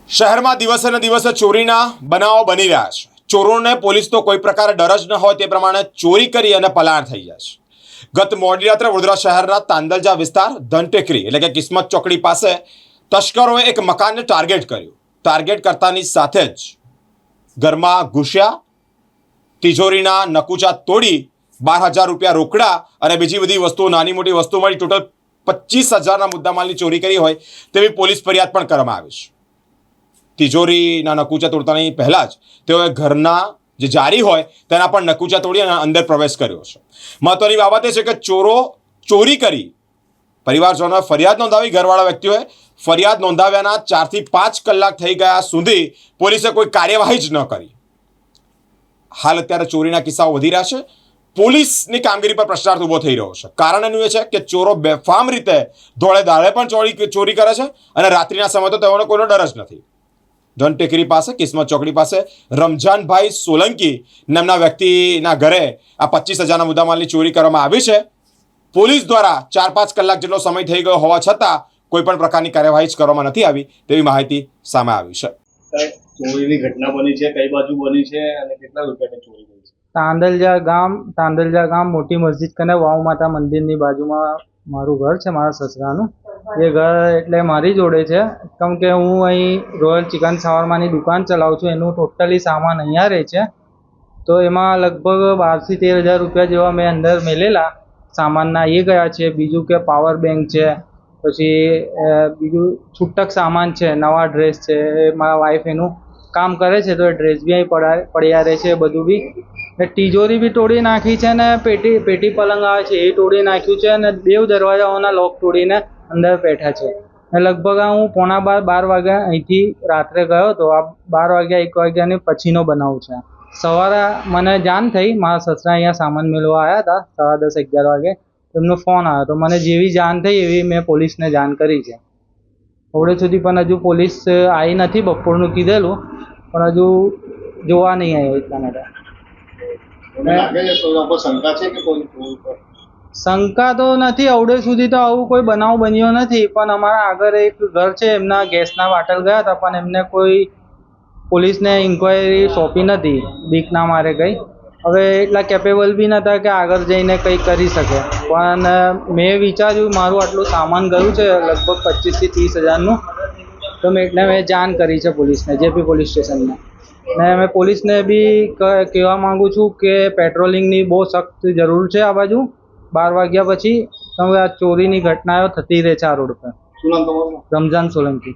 શહેરમાં દિવસે ને દિવસે ચોરીના બનાવો બની રહ્યા છે. ચોરોને પોલીસ તો કોઈ પ્રકારે ડર જ ન હોય તે પ્રમાણે ચોરી કરી અને પલાયન થઈ જાય છે. ગત મોડી રાત્રે વડોદરા શહેરના તાંદલજા વિસ્તાર ધનટેકરી એટલે કે કિસ્મત ચોકડી પાસે તસ્કરોએ એક મકાનને ટાર્ગેટ કર્યું. ટાર્ગેટ કરતાની સાથે જ ઘરમાં ઘૂસ્યા, તિજોરીના નકુચા તોડી 12,000 રૂપિયા રોકડા અને બીજી બધી વસ્તુઓ, નાની મોટી વસ્તુઓ મળી ટોટલ 25,000ના મુદ્દામાલની ચોરી કરી હોય તેવી પોલીસ ફરિયાદ પણ કરવામાં આવી છે. તિજોરીના નકુચા તોડતાની પહેલાં જ તેઓએ ઘરના જે જારી હોય તેના પણ નકુચા તોડી અને અંદર પ્રવેશ કર્યો છે. મહત્વની બાબત એ છે કે ચોરો ચોરી કરી પરિવારજનોએ ફરિયાદ નોંધાવી. ઘરવાળા વ્યક્તિઓએ ફરિયાદ નોંધાવ્યાના 4 થી 5 કલાક થઈ ગયા સુધી પોલીસે કોઈ કાર્યવાહી જ ન કરી. હાલ અત્યારે ચોરીના કિસ્સાઓ વધી રહ્યા છે. પોલીસની કામગીરી પર પ્રશ્નાર્થ ઊભો થઈ રહ્યો છે. કારણ એનું એ છે કે ચોરો બેફામ રીતે ધોળે દાડે પણ ચોરી કરે છે અને રાત્રિના સમયે તો તેઓને કોઈનો ડર જ નથી. ધનટેકરી પાસે કિસ્મત ચોકડી પાસે રમજાનભાઈ સોલંકી નામના વ્યક્તિના ઘરે આ 25,000ના મુદ્દામાલની ચોરી કરવામાં આવી છે. પોલીસ દ્વારા 4-5 કલાક જેટલો સમય થઈ ગયો હોવા છતાં કોઈ પણ પ્રકારની કાર્યવાહી જ કરવામાં નથી આવી તેવી માહિતી સામે આવી છે. ચોરીની ઘટના બની છે, કઈ બાજુ બની છે અને કેટલા રૂપિયાની ચોરી થઈ છે? તાંદલજા ગામ મોટી મસ્જિદ કને વાવ માતા મંદિરની બાજુમાં મારું ઘર છે, મારા સસરાનું. એ ઘર એટલે મારી જોડે છે, કેમ કે હું અહીં રોયલ ચિકન શાવરમાની દુકાન ચલાવું છું. એનું ટોટલી સામાન અહીંયા રહે છે. તો એમાં લગભગ 12,000 થી 13,000 રૂપિયા જેવા મેં અંદર મેલેલા સામાનના એ ગયા છે. બીજું કે પાવર બેંક છે, પછી બીજું છૂટક સામાન છે, નવા ડ્રેસ છે. મારા વાઈફ એનું કામ કરે છે તો એ ડ્રેસ બી અહીં પડ્યા રહે છે. બધું બી તિજોરી બી તોડી નાખી છે ને પેટી પલંગ આવે છે એ તોડી નાખ્યું છે અને બેવ દરવાજાઓના લોક તોડીને અંદર બેઠા છે. લગભગ હું 11:45 વાગ્યા અહીંથી રાત્રે ગયો હતો. આ 12 વાગ્યા 1 વાગ્યાની પછીનો બનાવ છે. સવારે મને જાણ થઈ, મારા સસરા અહીંયા સામાન મેળવા આવ્યા હતા 10:30-11 વાગે. એમનો ફોન આવ્યો તો મને જેવી જાણ થઈ એવી મેં પોલીસને જાણ કરી છે. હવે સુધી પણ હજુ પોલીસ આવી નથી. બપોરનું કીધેલું પણ હજુ જોવા નહીં આવ્યો એટલા. શંકા તો નથી, અવડે સુધી તો આવું કોઈ બનાવ બન્યો નથી. પણ અમારા આગળ એક ઘર છે, એમના ગેસના બાટલ ગયા હતા પણ એમને કોઈ પોલીસને ઇન્ક્વાયરી સોંપી નથી, બીક ના મારે કંઈ. હવે એટલા કેપેબલ બી નહોતા કે આગળ જઈને કંઈ કરી શકે. પણ મેં વિચાર્યું મારું આટલું સામાન ગયું છે લગભગ 25,000 થી 30,000નું, તો મેં જાણ કરી છે પોલીસને, જેપી પોલીસ સ્ટેશનમાં. ને મેં પોલીસને બી કહેવા માગું છું કે પેટ્રોલિંગની બહુ સખ્ત જરૂર છે આ બાજુ 12 વાગ્યા પછી. હવે આ ચોરીની ઘટનાઓ થતી રહે છે આ રોડ પર. શું નામ તમારું? રમજાન સોલંકી.